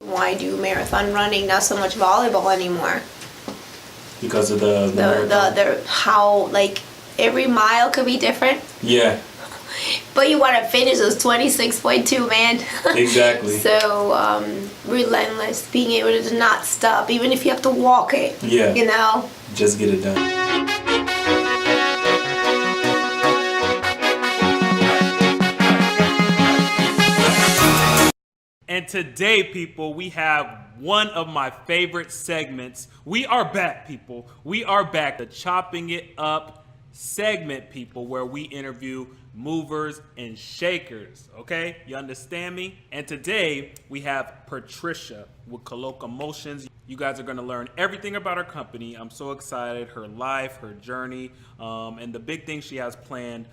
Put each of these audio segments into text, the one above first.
Why do marathon running, not so much volleyball anymore? Because of the how like every mile could be different. Yeah. But you want to finish those 26.2, man. Exactly. So relentless, being able to not stop, even if you have to walk it. Yeah. You know. Just get it done. And today, people, we have one of my favorite segments. We are back, people. We are back. The Chopping It Up segment, people, where we interview movers and shakers. Okay? You understand me? And today, we have Patricia with Collocamotion. You guys are going to learn everything about her company. I'm so excited. Her life, her journey, and the big thing she has planned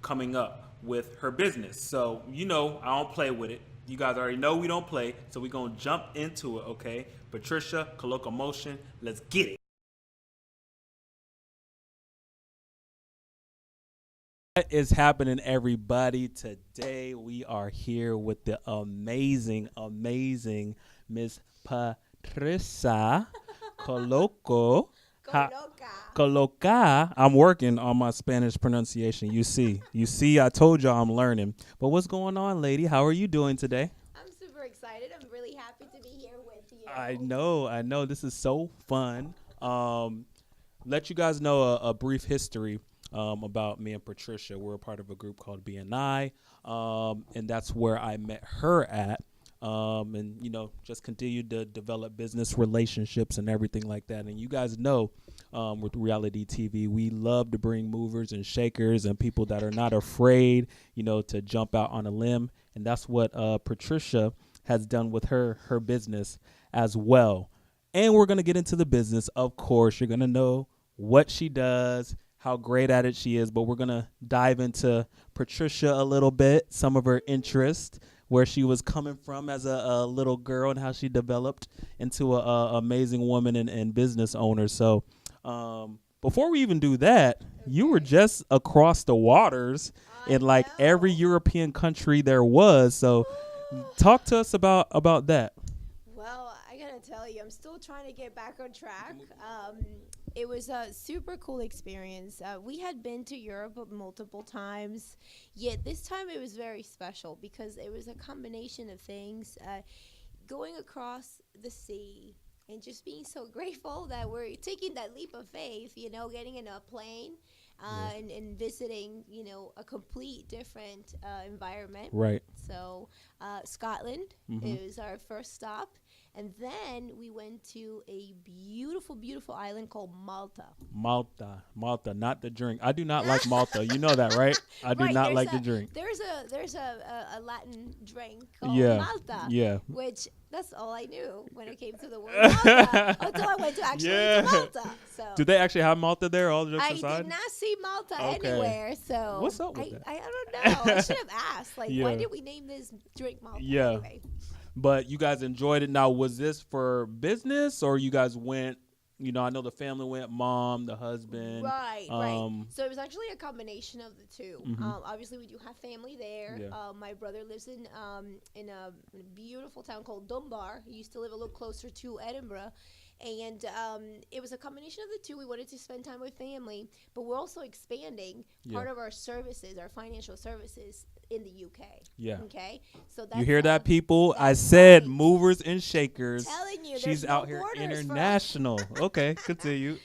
coming up with her business. So, you know, I don't play with it. You guys already know we don't play, so we're going to jump into it, okay? Patricia, Collocamotion, let's get it. What is happening, everybody? Today we are here with the amazing Miss Patricia Colloca. Colloca. I'm working on my Spanish pronunciation. You see, I told y'all I'm learning. But what's going on, lady? How are you doing today? I'm super excited. I'm really happy to be here with you. I know. This is so fun. Let you guys know a brief history about me and Patricia. We're a part of a group called BNI, and that's where I met her at. And, you know, just continued to develop business relationships and everything like that. And you guys know, with reality TV, we love to bring movers and shakers and people that are not afraid, you know, to jump out on a limb. And that's what Patricia has done with her business as well. And we're going to get into the business. Of course, you're going to know what she does, how great at it she is. But we're going to dive into Patricia a little bit, some of her interests, where she was coming from as a little girl and how she developed into a amazing woman and business owner. So before we even do that, you were just across the waters in like every European country there was. So talk to us about that. Well, I gotta tell you, I'm still trying to get back on track. It was a super cool experience. We had been to Europe multiple times, yet this time it was very special because it was a combination of things. Going across the sea and just being so grateful that we're taking that leap of faith, you know, getting in a plane and visiting, you know, a complete different environment. Right. So Scotland is our first stop. And then we went to a beautiful, beautiful island called Malta. Malta, not the drink. I do not like Malta. You know that, right? I do not like the drink. There's a Latin drink called Malta. Yeah. Which that's all I knew when it came to the word Malta until I went to to Malta. So do they actually have Malta there? All jokes aside, I did not see Malta anywhere. So what's up with that? I don't know. I should have asked. Like, why did we name this drink Malta? Yeah. Anyway. But you guys enjoyed it. Now, was this for business or you guys went, you know, I know the family went, mom, the husband. Right. So it was actually a combination of the two. Obviously, we do have family there. Yeah. My brother lives in a beautiful town called Dunbar. He used to live a little closer to Edinburgh. And it was a combination of the two. We wanted to spend time with family, but we're also expanding part of our services, our financial services in the UK. Yeah. Okay. So that's you hear that, people? I said right. Movers and shakers. Telling you, she's out here international. Okay, continue.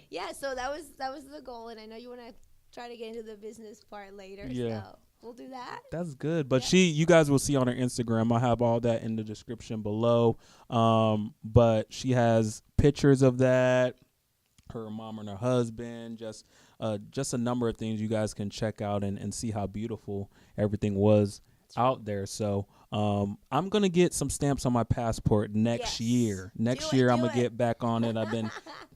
Yeah. So that was the goal, and I know you want to try to get into the business part later. Yeah. So we'll do that. That's good. But you guys will see on her Instagram. I'll have all that in the description below. But she has pictures of that, her mom and her husband, just a number of things you guys can check out and see how beautiful everything was out there. So I'm going to get some stamps on my passport next year. Next year, I'm going to get back on it. I've been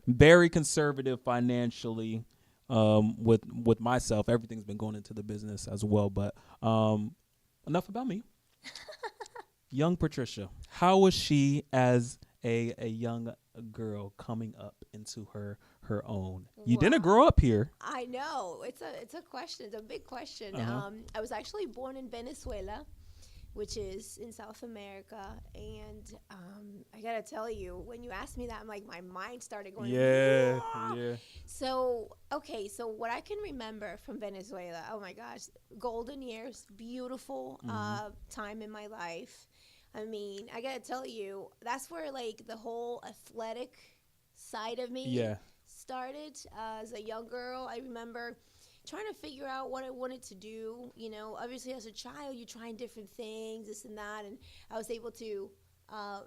very conservative financially with myself. Everything's been going into the business as well. But enough about me. Young Patricia, how was she as a young girl coming up into her own? You didn't grow up here. I know. It's a question. It's a big question. I was actually born in Venezuela, which is in South America, and gotta tell you, when you asked me that, I'm like, my mind started going. Yeah, "Whoa." yeah. So, okay, so what I can remember from Venezuela, oh my gosh, golden years, beautiful time in my life. I mean, I gotta tell you, that's where like the whole athletic side of me Yeah. started. As a young girl, I remember trying to figure out what I wanted to do. You know, obviously as a child, you're trying different things, this and that, and I was able to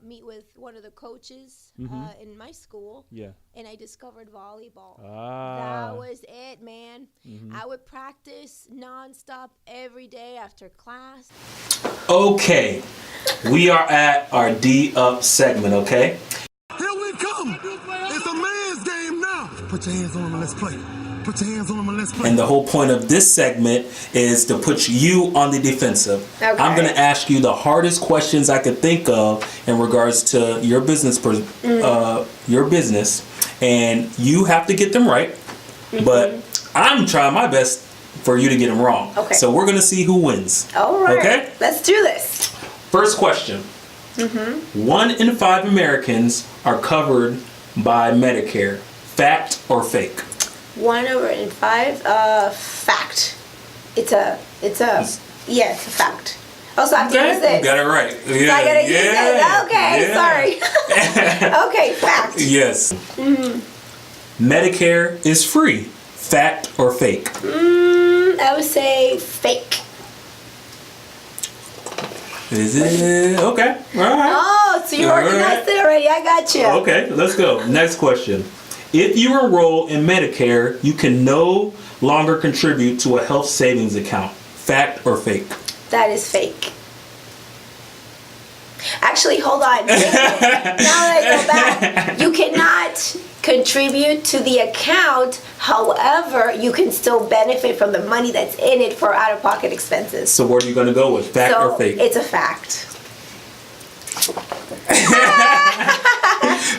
meet with one of the coaches in my school, Yeah. and I discovered volleyball. Ah. That was it, man. I would practice nonstop every day after class. Okay, we are at our D Up segment, okay? Here we come. It's a man's game now. Put your hands on him and let's play. Put your hands on him and let's play. And the whole point of this segment is to put you on the defensive. Okay. I'm going to ask you the hardest questions I could think of in regards to your business, and you have to get them right. But I'm trying my best for you to get them wrong. Okay. So we're going to see who wins. All right. Okay? Let's do this. First question. 1 in 5 Americans are covered by Medicare. Fact or fake? 1 over in 5. Fact. It's a fact. Also, I have to use this. You got it right. Yeah, So I gotta use it. Okay, sorry. Okay, fact. Yes. Medicare is free. Fact or fake? I would say fake. Is it? Okay. All right. Oh, so you organized it already. I got you. Okay, let's go. Next question. If you enroll in Medicare, you can no longer contribute to a health savings account. Fact or fake? That is fake. Actually, hold on. Now that I go back, you cannot contribute to the account. However, you can still benefit from the money that's in it for out-of-pocket expenses. So what are you going to go with? Fact or fake? It's a fact.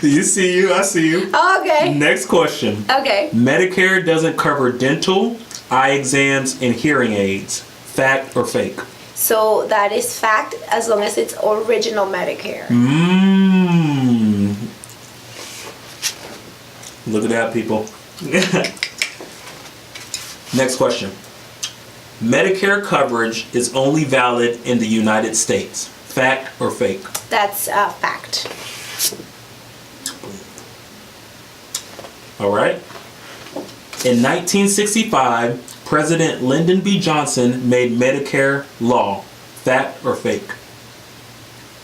You see you, I see you. Okay. Next question. Okay. Medicare doesn't cover dental, eye exams, and hearing aids. Fact or fake? So that is fact as long as it's original Medicare. Look at that, people. Next question. Medicare coverage is only valid in the United States. Fact or fake? That's a fact. All right. In 1965, President Lyndon B. Johnson made Medicare law. Fact or fake?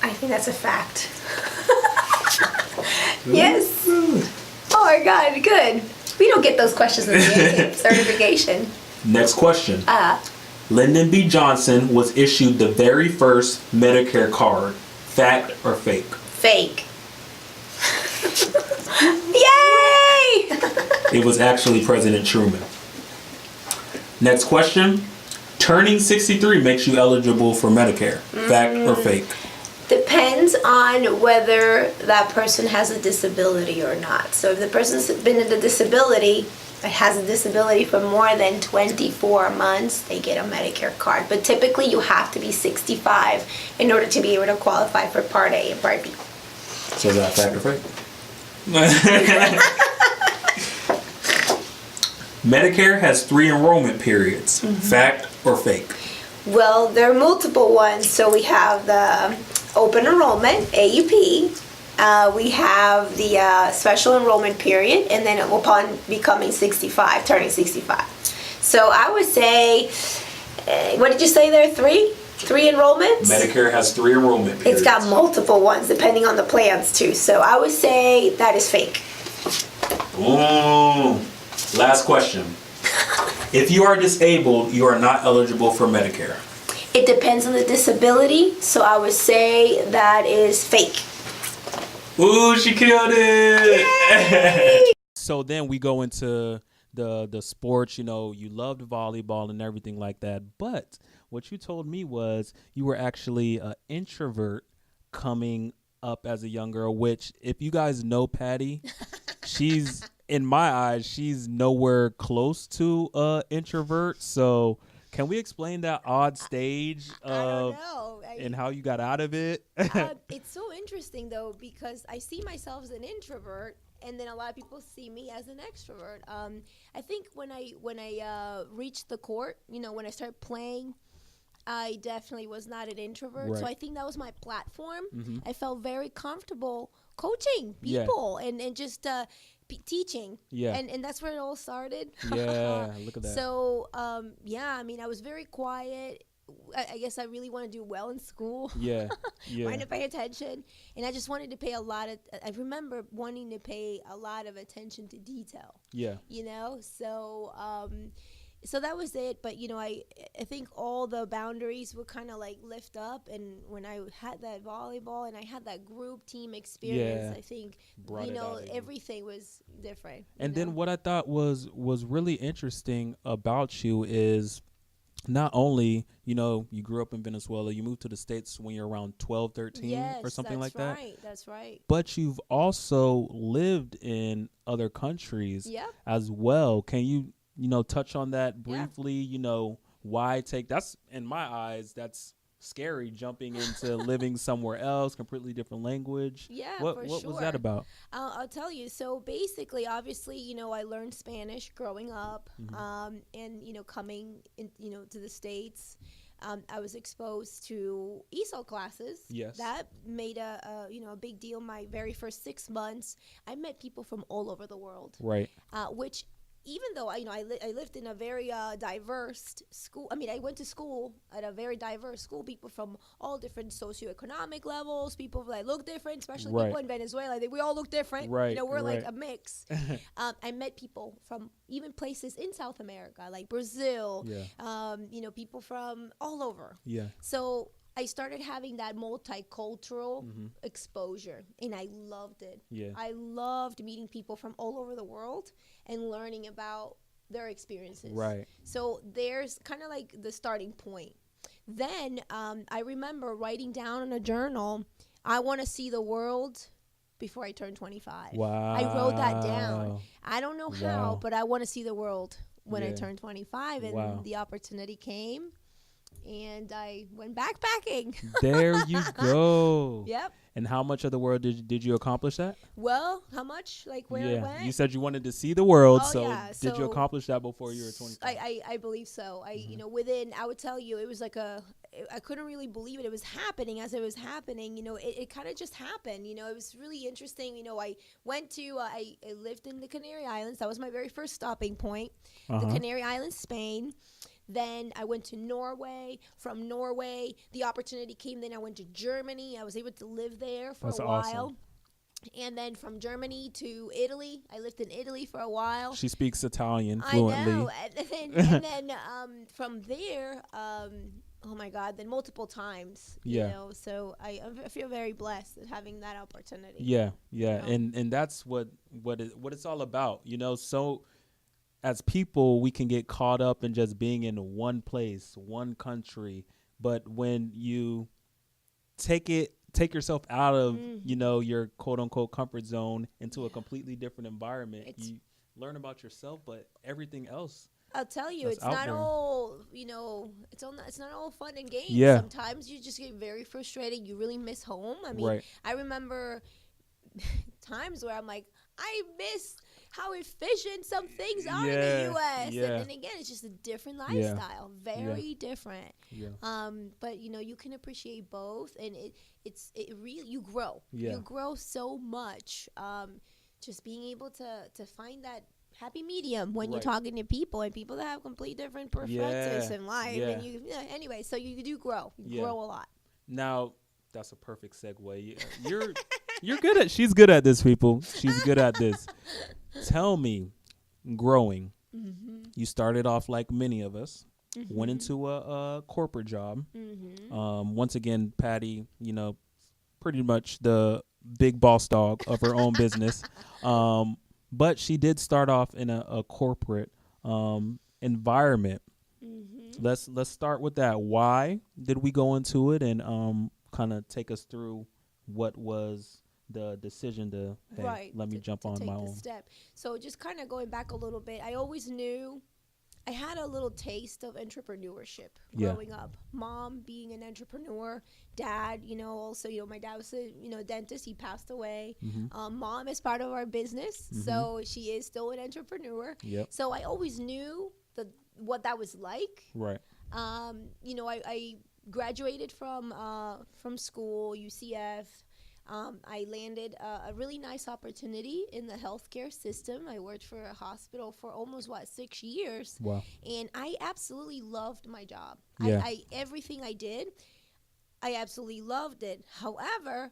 I think that's a fact. Yes. Oh my God, good. We don't get those questions in the certification. Next question. Lyndon B. Johnson was issued the very first Medicare card. Fact or fake? Fake. Yay! It was actually President Truman. Next question. Turning 63 makes you eligible for Medicare. Fact or fake? Depends on whether that person has a disability or not. So if the person's been in a disability, has a disability for more than 24 months, they get a Medicare card. But typically you have to be 65 in order to be able to qualify for Part A and Part B. So is that fact or fake? Medicare has 3 enrollment periods. Fact or fake? Well, there are multiple ones. So we have the open enrollment, AUP. We have the special enrollment period, and then upon becoming 65, turning 65. So I would say, what did you say there? 3 enrollments? Medicare has 3 enrollment periods. It's got multiple ones depending on the plans too. So I would say that is fake. Ooh. Last question. If you are disabled, you are not eligible for Medicare. It depends on the disability, so I would say that is fake. Ooh, she killed it! So then we go into the sports. You know, you loved volleyball and everything like that. But what you told me was you were actually an introvert coming up as a young girl, which if you guys know Patty, she's, in my eyes, she's nowhere close to an introvert. So can we explain that odd stage I don't know. and how you got out of it. It's so interesting though, because I see myself as an introvert, and then a lot of people see me as an extrovert. I think when I reached the court, when I started playing, I definitely was not an introvert. Right. So I think that was my platform. Mm-hmm. I felt very comfortable coaching people and just teaching. Yeah. And that's where it all started. Yeah, look at that. So, I was very quiet. I guess I really want to do well in school. Yeah. Trying to pay attention. And I just wanted to pay I remember wanting to pay a lot of attention to detail. Yeah. So that was it. But, I think all the boundaries were kind of like lift up. And when I had that volleyball and I had that group team experience, I think, everything was different. And then what I thought was really interesting about you is not only, you grew up in Venezuela, you moved to the States when you're around 12, 13 or something like that. That's right. But you've also lived in other countries as well. Can you, touch on that briefly? Why that's, in my eyes, that's scary, jumping into living somewhere else, completely different language. What was that about? I'll tell you. So basically, obviously, I learned Spanish growing up, and coming in, to the States. I was exposed to ESOL classes. Yes. That made a big deal. My very first 6 months, I met people from all over the world. Right. Which, even though I lived in a very diverse school. I went to school at a very diverse school. People from all different socioeconomic levels. People that look different, especially people in Venezuela. We all look different. Right. We're like a mix. I met people from even places in South America, like Brazil. Yeah. People from all over. Yeah. So I started having that multicultural exposure, and I loved it. Yeah. I loved meeting people from all over the world and learning about their experiences. Right. So there's kind of like the starting point. Then I remember writing down in a journal, I want to see the world before I turn 25. Wow. I wrote that down. I don't know how, but I want to see the world when I turn 25. And the opportunity came. And I went backpacking. There you go. Yep. And how much of the world did you accomplish that? Well, how much? Like where I went? You said you wanted to see the world. Did you So accomplish that before you were 25? I believe so. Within, I would tell you, it was like I couldn't really believe it. It was happening as it was happening. It kind of just happened. It was really interesting. I went to, I lived in the Canary Islands. That was my very first stopping point. The Canary Islands, Spain. Then I went to Norway. From Norway, the opportunity came. Then I went to Germany. I was able to live there for a while. Awesome. And then from Germany to Italy. I lived in Italy for a while. She speaks Italian fluently. I know. And then from there, oh my God, then multiple times. So I feel very blessed at having that opportunity. Yeah. And that's what it's all about. So as people, we can get caught up in just being in one place, one country. But when you take yourself out of, your quote unquote comfort zone into a completely different environment, you learn about yourself, but everything else. I'll tell you, it's not all, it's not all fun and games. Yeah. Sometimes you just get very frustrated. You really miss home. I remember times where I'm like, I miss how efficient some things are in the U.S. Yeah. And then again, it's just a different lifestyle, very different. Yeah. But you can appreciate both, and it really, you grow. Yeah. You grow so much. Just being able to find that happy medium when you're talking to people, and people that have complete different perspectives in life. Yeah. And anyway, so you do grow. You grow a lot. Now, that's a perfect segue. You're good at. She's good at this, people. She's good at this. Tell me, growing. You started off like many of us. Went into a corporate job. Once again, Patty, pretty much the big boss dog of her own business. But she did start off in a corporate environment. Let's start with that. Why did we go into it, and kind of take us through what was the decision to let me jump on my own step. So just kind of going back a little bit, I always knew I had a little taste of entrepreneurship Yeah. growing up. Mom being an entrepreneur, dad, also, my dad was a, dentist. He passed away. Mom is part of our business, so she is still an entrepreneur. Yep. So I always knew what that was like. Right. I graduated from school, UCF. I landed a really nice opportunity in the healthcare system. I worked for a hospital for almost 6 years. Wow. And I absolutely loved my job. Yeah. I everything I did, I absolutely loved it. However,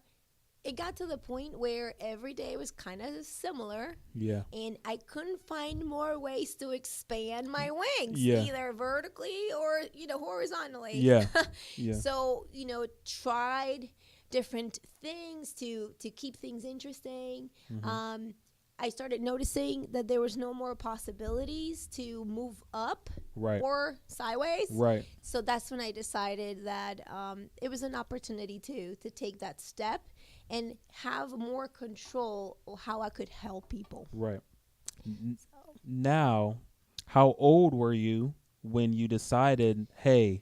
it got to the point where every day was kind of similar. Yeah. And I couldn't find more ways to expand my wings, Yeah. either vertically or, horizontally. Yeah. Yeah. So, tried different things to keep things interesting. I started noticing that there was no more possibilities to move up Right. or sideways. Right. So that's when I decided that it was an opportunity to take that step and have more control of how I could help people. Right. Now, how old were you when you decided, hey,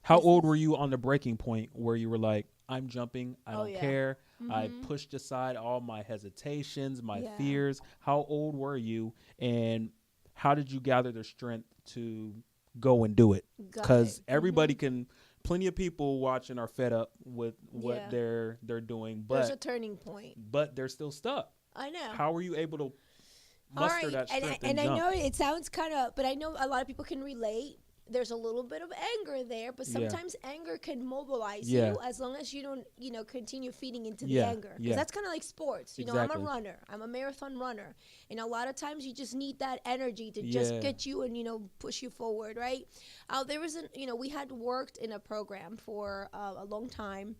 how old were you on the breaking point where you were like, I'm jumping, I don't care. I pushed aside all my hesitations, my fears. How old were you, and how did you gather the strength to go and do it? Because everybody can, plenty of people watching are fed up with what they're doing, There's but a turning point. but they're still stuck. I know. How were you able to muster that strength and jump? I know it sounds but I know a lot of people can relate. There's a little bit of anger there, but sometimes anger can mobilize you as long as you don't, continue feeding into the anger. Because that's kind of like sports. I'm a runner. I'm a marathon runner. And a lot of times you just need that energy to just get you and, push you forward, right? There was we had worked in a program for a long time.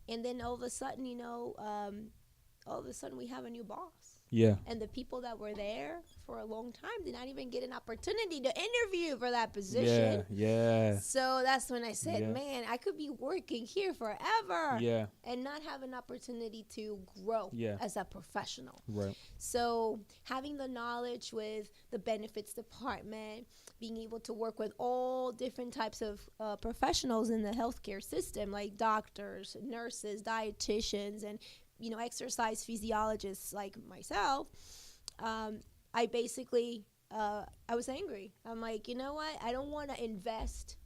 And then all of a sudden, we have a new boss. Yeah. And the people that were there for a long time did not even get an opportunity to interview for that position. Yeah. So that's when I said, man, I could be working here forever and not have an opportunity to grow as a professional. Right. So having the knowledge with the benefits department, being able to work with all different types of professionals in the healthcare system, like doctors, nurses, dietitians, and exercise physiologists like myself, I basically, I was angry. I'm like, you know what? I don't want to invest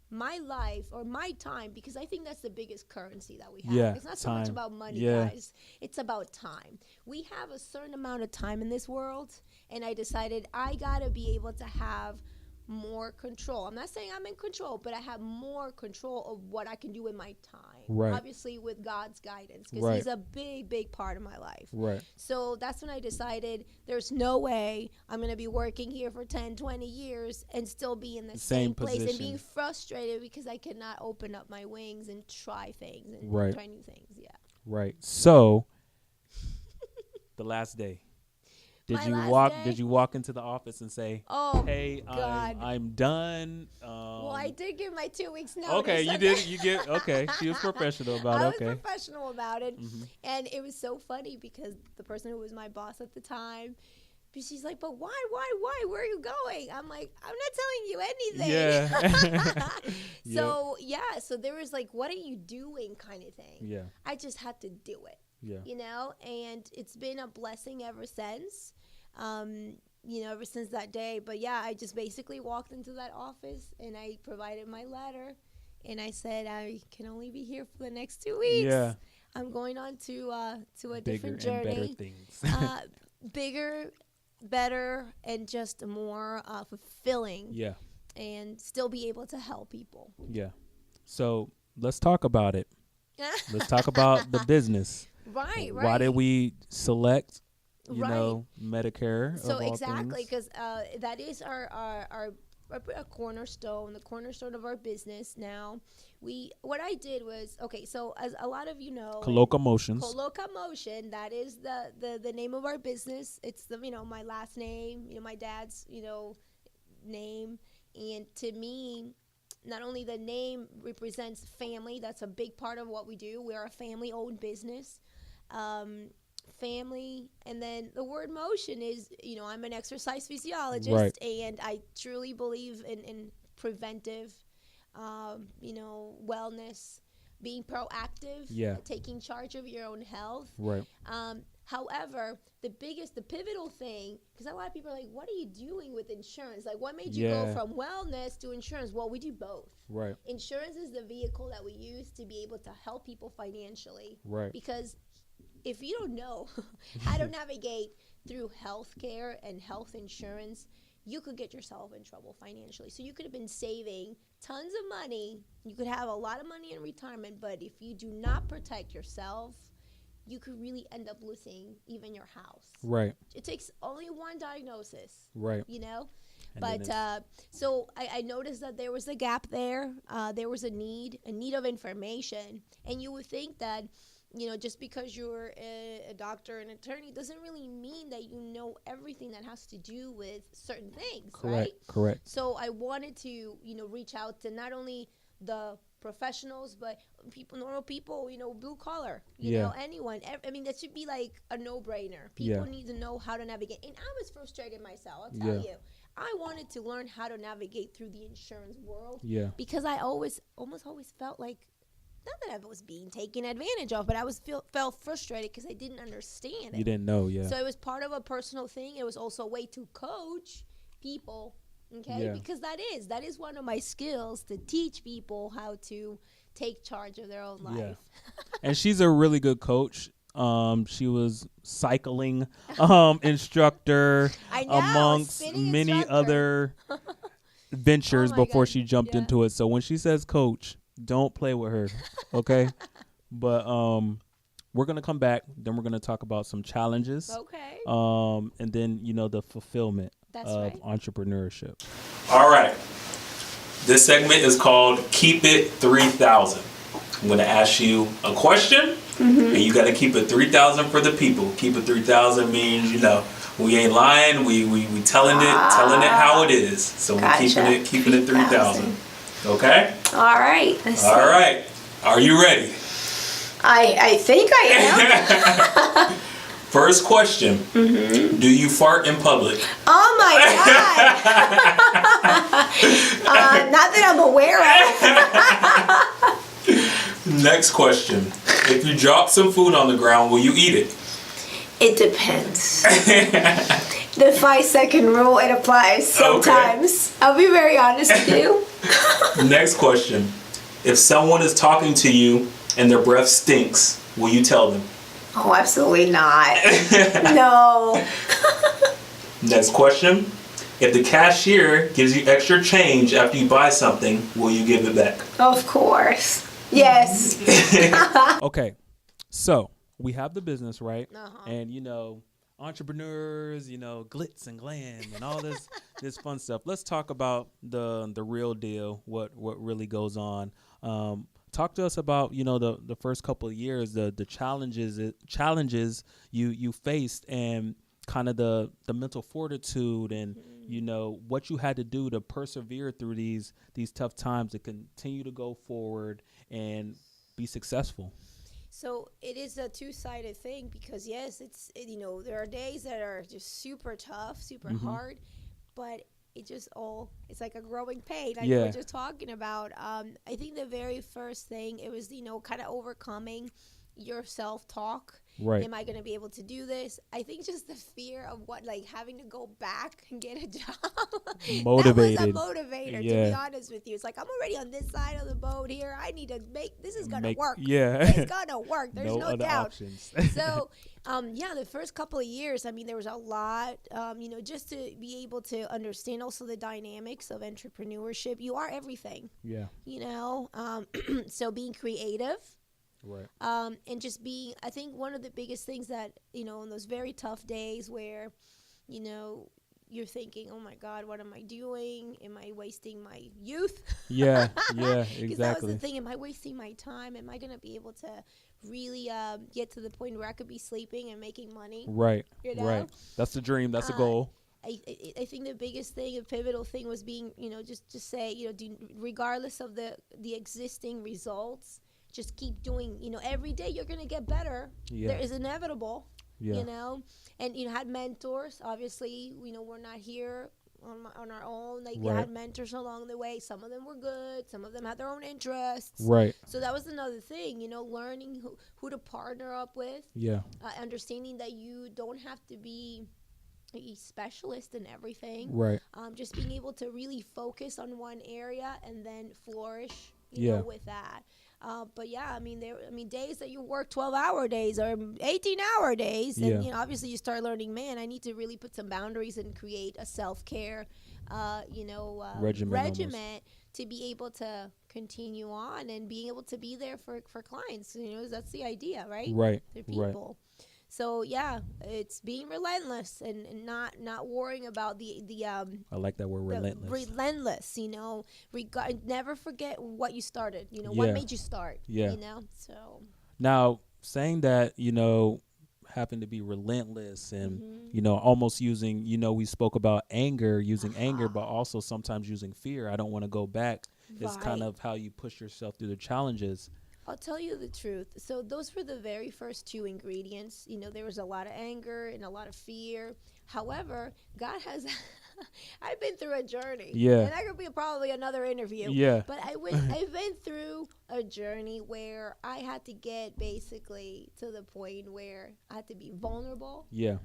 my life or my time, because I think that's the biggest currency that we have. Yeah, it's not so much about money, guys. It's about time. We have a certain amount of time in this world, and I decided I got to be able to have more control. I'm not saying I'm in control, but I have more control of what I can do in my time. Right. Obviously with God's guidance, because he's a big part of my life. Right. So that's when I decided there's no way I'm going to be working here for 10, 20 years and still be in the same place and being frustrated because I cannot open up my wings and try things and try new things. Yeah. Right. So the last day. Did you walk into the office and say, "Hey, I'm done"? Well, I did give my 2 weeks notice. Okay, you did. You get okay. She was professional about it. I was professional about it, and it was so funny because the person who was my boss at the time, she's like, "But why? Where are you going?" I'm like, "I'm not telling you anything." Yeah. So there was like, "What are you doing?" kind of thing. Yeah. I just had to do it. Yeah. And it's been a blessing ever since, ever since that day. But yeah, I just basically walked into that office and I provided my letter and I said, I can only be here for the next 2 weeks. Yeah. I'm going on to a Bigger different journey. And better things. Bigger, better, and just more fulfilling. Yeah. And still be able to help people. Yeah. So let's talk about it. Let's talk about the business. Right. Why did we select, Medicare? So exactly, because that is our cornerstone, the cornerstone of our business. Now, what I did was, so as a lot of you know, Collocamotion. That is the name of our business. It's my last name, my dad's name, and to me, not only the name represents family, that's a big part of what we do. We're a family-owned business. family, and then the word motion is, I'm an exercise physiologist, Right. and I truly believe in preventive, wellness, being proactive, Yeah. taking charge of your own health. Right. However, the pivotal thing, because a lot of people are like, what are you doing with insurance? Like, what made you Yeah. go from wellness to insurance? Well, we do both. Right. Insurance is the vehicle that we use to be able to help people financially. Right. Because if you don't know how to navigate through healthcare and health insurance, you could get yourself in trouble financially. So you could have been saving tons of money. You could have a lot of money in retirement, but if you do not protect yourself, you could really end up losing even your house. Right. It takes only one diagnosis. Right. And then But so I noticed that there was a gap there. There was a need of information. And you would think that, just because you're a doctor, an attorney, doesn't really mean that you know everything that has to do with certain things, right? Correct. So I wanted to, reach out to not only the professionals, but normal people, blue collar, anyone. I mean, that should be like a no-brainer. People need to know how to navigate. And I was frustrated myself, I'll tell you. I wanted to learn how to navigate through the insurance world. Yeah. Because I almost always felt like, not that I was being taken advantage of, but I felt frustrated because I didn't understand it. You didn't know, yeah. So it was part of a personal thing. It was also a way to coach people, okay? Yeah. Because that is one of my skills, to teach people how to take charge of their own life. Yeah. And she's a really good coach. She was cycling instructor I know, amongst spinning many instructor. other ventures Oh my before God, she jumped yeah. into it. So when she says coach, don't play with her, okay? But we're going to come back. Then we're going to talk about some challenges. Okay. And then, the fulfillment That's of right. entrepreneurship. All right. This segment is called Keep It 3000. I'm going to ask you a question, and you got to keep it 3,000 for the people. Keep it 3,000 means, we ain't lying. We telling it how it is. So we're keeping it 3,000. Okay? All right. All right. Are you ready? I think I am. First question. Do you fart in public? Oh my God. Not that I'm aware of. Next question. If you drop some food on the ground, will you eat it? It depends. The 5-second rule, it applies sometimes. Okay. I'll be very honest with you. Next question. If someone is talking to you and their breath stinks, will you tell them? Oh, absolutely not. No. Next question. If the cashier gives you extra change after you buy something, will you give it back? Of course. Yes. Okay. So we have the business, right? Uh-huh. And, entrepreneurs, glitz and glam and all this fun stuff. Let's talk about the real deal, what really goes on. Talk to us about, the first couple of years, the challenges you faced, and kind of the mental fortitude and, what you had to do to persevere through these tough times to continue to go forward and be successful. So it is a two-sided thing, because yes, there are days that are just super tough, super hard, but it's like a growing pain, like we were just talking about. I think the very first thing, it was, kind of overcoming your self-talk. Right. Am I going to be able to do this? I think just the fear of having to go back and get a job. Motivated. That was a motivator, to be honest with you. It's like, I'm already on this side of the boat here. I need to this is going to work. Yeah. It's going to work. There's no other doubt. options. So, the first couple of years, there was a lot, just to be able to understand also the dynamics of entrepreneurship. You are everything. Yeah. So being creative. Right. And just being, I think one of the biggest things that, in those very tough days where, you're thinking, oh my God, what am I doing? Am I wasting my youth? Yeah, Because exactly. that was the thing. Am I wasting my time? Am I going to be able to really get to the point where I could be sleeping and making money? Right, Right. That's the dream. That's the goal. I think the biggest thing, a pivotal thing, was being, just say, regardless of the existing results, just keep doing, every day you're going to get better. Yeah. There is inevitable. Yeah. you know, and had mentors. Obviously, we're not here on our own. Like, you Right. had mentors along the way. Some of them were good. Some of them had their own interests. Right. So that was another thing, learning who to partner up with. Yeah. Understanding that you don't have to be a specialist in everything. Right. Just being able to really focus on one area and then flourish, Yeah. with that. But yeah, days that you work 12-hour days or 18-hour days, Yeah. and obviously you start learning, man, I need to really put some boundaries and create a self-care, Regimen to be able to continue on and being able to be there for clients. That's the idea, right? Right. They're Right. people. So yeah, it's being relentless and not worrying about the I like that word, relentless. relentless, never forget what you started, Yeah. what made you start, Yeah. so. Now, saying that, having to be relentless and, almost using, we spoke about using anger, but also sometimes using fear. I don't want to go back. It's kind Right. of how you push yourself through the challenges. I'll tell you the truth. So those were the very first two ingredients. There was a lot of anger and a lot of fear. However, God has, I've been through a journey. Yeah. And that could be probably another interview. Yeah. But I've been through a journey where I had to get basically to the point where I had to be vulnerable. Yeah.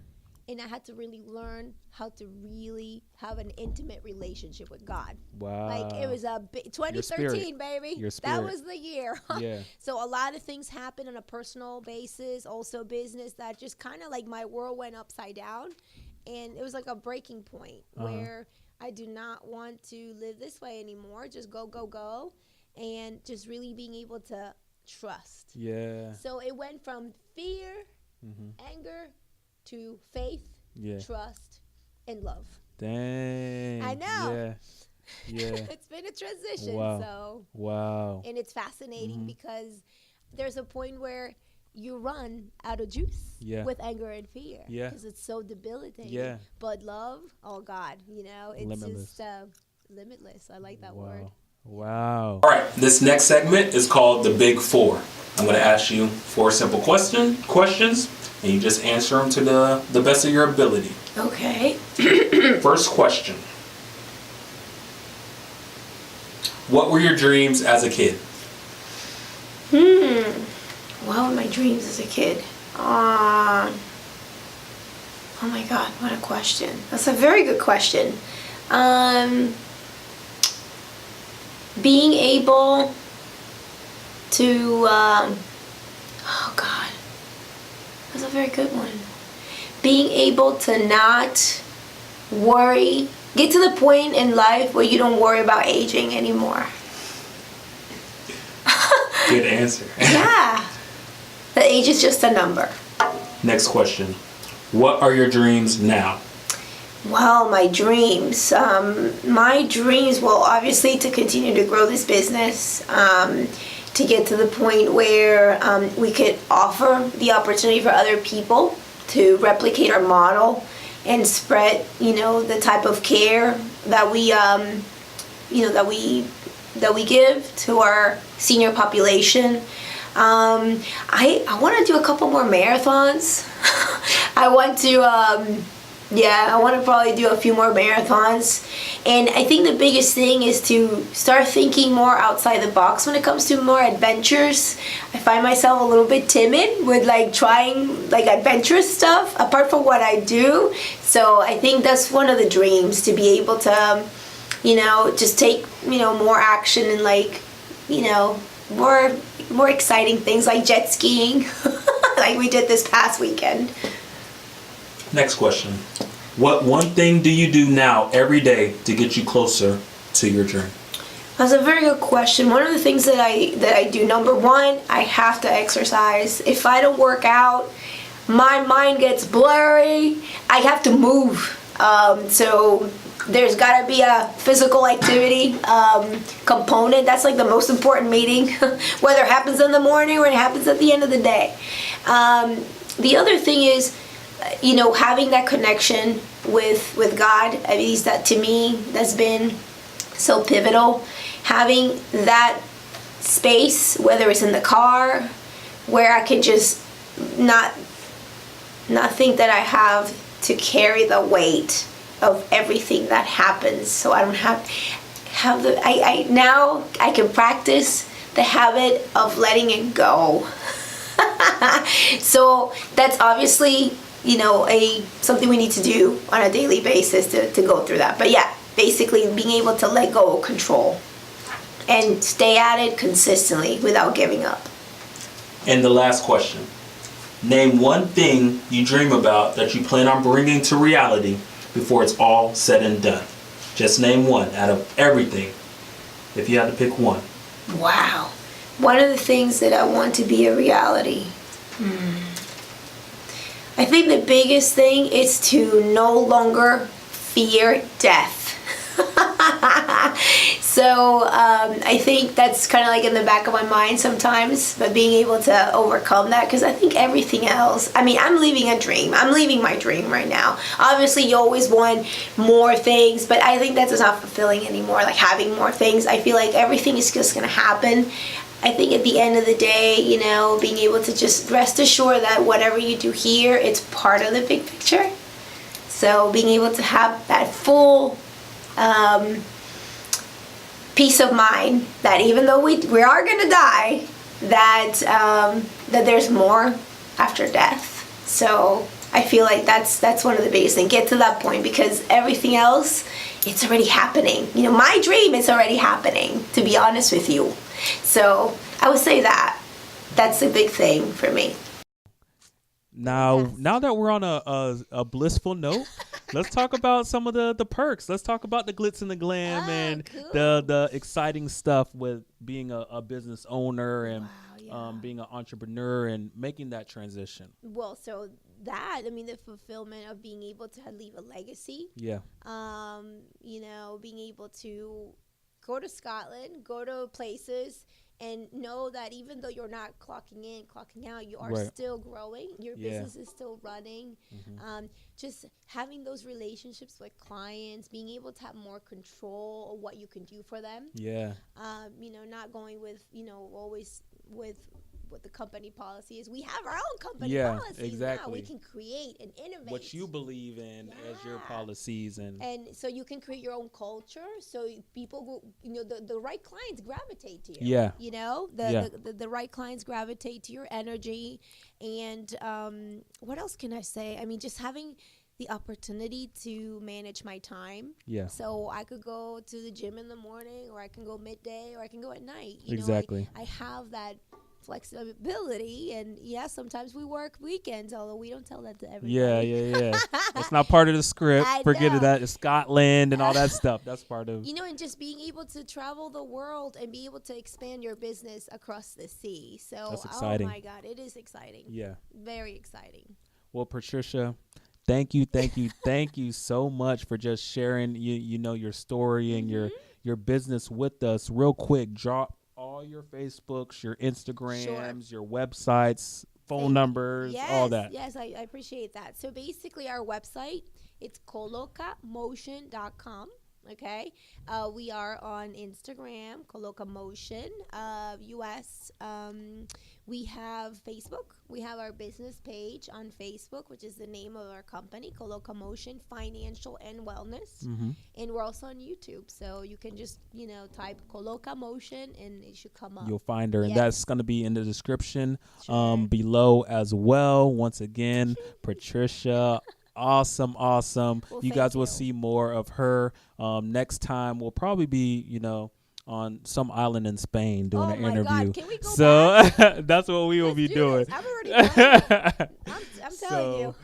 And I had to really learn how to really have an intimate relationship with God. Wow. Like, it was 2013, baby. Your That spirit. was the year. Yeah. So a lot of things happened on a personal basis, also business, that just kind of like my world went upside down. And it was like a breaking point where I do not want to live this way anymore. Just go. And just really being able to trust. Yeah. So it went from fear, anger, to faith, Yeah. trust, and love. Dang. I know. Yeah. Yeah. It's been a transition. Wow. So, Wow. and it's fascinating because there's a point where you run out of juice Yeah. with anger and fear. Yeah. Because it's so debilitating. Yeah. But love, oh God, it's Limitless. just limitless. I like that Wow. word. Wow. All right, this next segment is called the Big Four. I'm going to ask you 4 simple questions, and you just answer them to the best of your ability. Okay. First question. What were your dreams as a kid? What were my dreams as a kid? Oh my God, what a question. That's a very good question. Being able to, oh God, that's a very good one. Being able to not worry, get to the point in life where you don't worry about aging anymore. Good answer. Yeah. The age is just a number. Next question. What are your dreams now? Well, my dreams. My dreams, well, obviously to continue to grow this business, to get to the point where we could offer the opportunity for other people to replicate our model and spread, the type of care that we, that we give to our senior population. I want to do a couple more marathons. I want to, I want to probably do a few more marathons. And I think the biggest thing is to start thinking more outside the box when it comes to more adventures. I find myself a little bit timid with trying adventurous stuff apart from what I do. So I think that's one of the dreams, to be able to, just take, more action and more exciting things like jet skiing like we did this past weekend. Next question. What one thing do you do now every day to get you closer to your dream? That's a very good question. One of the things that I do, number one, I have to exercise. If I don't work out, my mind gets blurry. I have to move. So there's got to be a physical activity component. That's the most important meeting, whether it happens in the morning or it happens at the end of the day. The other thing is, having that connection with God. At least that, to me, that's been so pivotal. Having that space, whether it's in the car, where I can just not not think that I have to carry the weight of everything that happens. So I don't have the, I now I can practice the habit of letting it go. So that's obviously, something we need to do on a daily basis to go through that. But yeah, basically being able to let go of control and stay at it consistently without giving up. And the last question. Name one thing you dream about that you plan on bringing to reality before it's all said and done. Just name one out of everything, if you had to pick one. Wow. One of the things that I want to be a reality. I think the biggest thing is to no longer fear death. So I think that's kind of like in the back of my mind sometimes, but being able to overcome that, because I think everything else, I'm living a dream. I'm living my dream right now. Obviously, you always want more things, but I think that's not fulfilling anymore, like having more things. I feel like everything is just going to happen. I think at the end of the day, being able to just rest assured that whatever you do here, it's part of the big picture. So being able to have that full peace of mind that even though we are going to die, that there's more after death. So I feel like that's one of the biggest things. Get to that point, because everything else, it's already happening. My dream is already happening, to be honest with you. So I would say that's a big thing for me. Now that we're on a blissful note, let's talk about some of the perks. Let's talk about the glitz and the glam and cool. the exciting stuff with being a business owner and being an entrepreneur and making that transition. Well, so that, the fulfillment of being able to leave a legacy. Yeah. Being able to go to Scotland, go to places, and know that even though you're not clocking in, clocking out, you are still growing. Your business is still running. Just having those relationships with clients, being able to have more control of what you can do for them. Yeah. Not going with, always with what the company policy is. We have our own company policies exactly. now. We can create and innovate. What you believe in as your policies. And so you can create your own culture, so people will, the right clients gravitate to you. Yeah. The right clients gravitate to your energy. And what else can I say? Just having the opportunity to manage my time. Yeah. So I could go to the gym in the morning, or I can go midday, or I can go at night. Exactly. I have that flexibility, and sometimes we work weekends, although we don't tell that to everybody. Yeah. It's not part of the script. Forget know. that. It's Scotland and all that stuff. That's part of and just being able to travel the world and be able to expand your business across the sea. So that's exciting. Oh my God, it is exciting. Yeah. Very exciting. Well, Patricia, thank you so much for just sharing your story and your business with us. Real quick, drop all your Facebooks, your Instagrams, your websites, phone numbers, all that. Yes, I appreciate that. So basically our website, it's collocamotion.com. Okay. We are on Instagram, Collocamotion, US. We have Facebook. We have our business page on Facebook, which is the name of our company, Collocamotion Financial and Wellness. And we're also on YouTube. So you can just, type Collocamotion and it should come up. You'll find her. And that's going to be in the description below as well. Once again, Patricia, awesome. Well, you guys will see more of her. Next time we'll probably be, on some island in Spain doing an interview. God. Can we go back? That's what we will be doing. I'm already done. I'm telling you.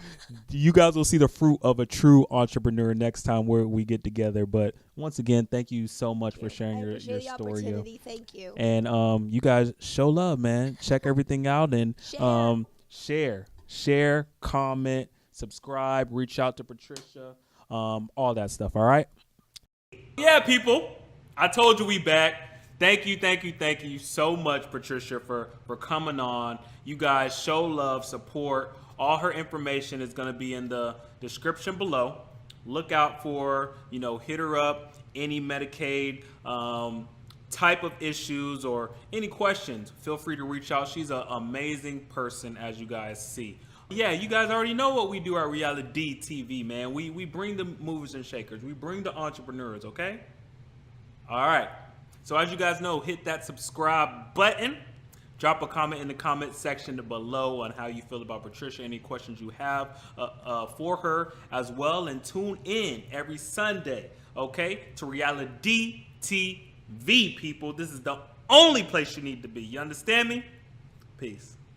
You guys will see the fruit of a true entrepreneur next time we get together. But once again, thank you so much for sharing your story. Thank you. And you guys show love, man. Check everything out and share, comment, subscribe, reach out to Patricia, all that stuff. All right. Yeah, people. I told you we back. Thank you so much, Patricia, for coming on. You guys show love, support. All her information is going to be in the description below. Look out for, hit her up, any Medicaid type of issues or any questions. Feel free to reach out. She's an amazing person, as you guys see. Yeah, you guys already know what we do at Reality TV, man. We bring the movers and shakers. We bring the entrepreneurs, okay? All right. So as you guys know, hit that subscribe button. Drop a comment in the comment section below on how you feel about Patricia, any questions you have for her as well. And tune in every Sunday, okay, to Reality TV, people. This is the only place you need to be. You understand me? Peace.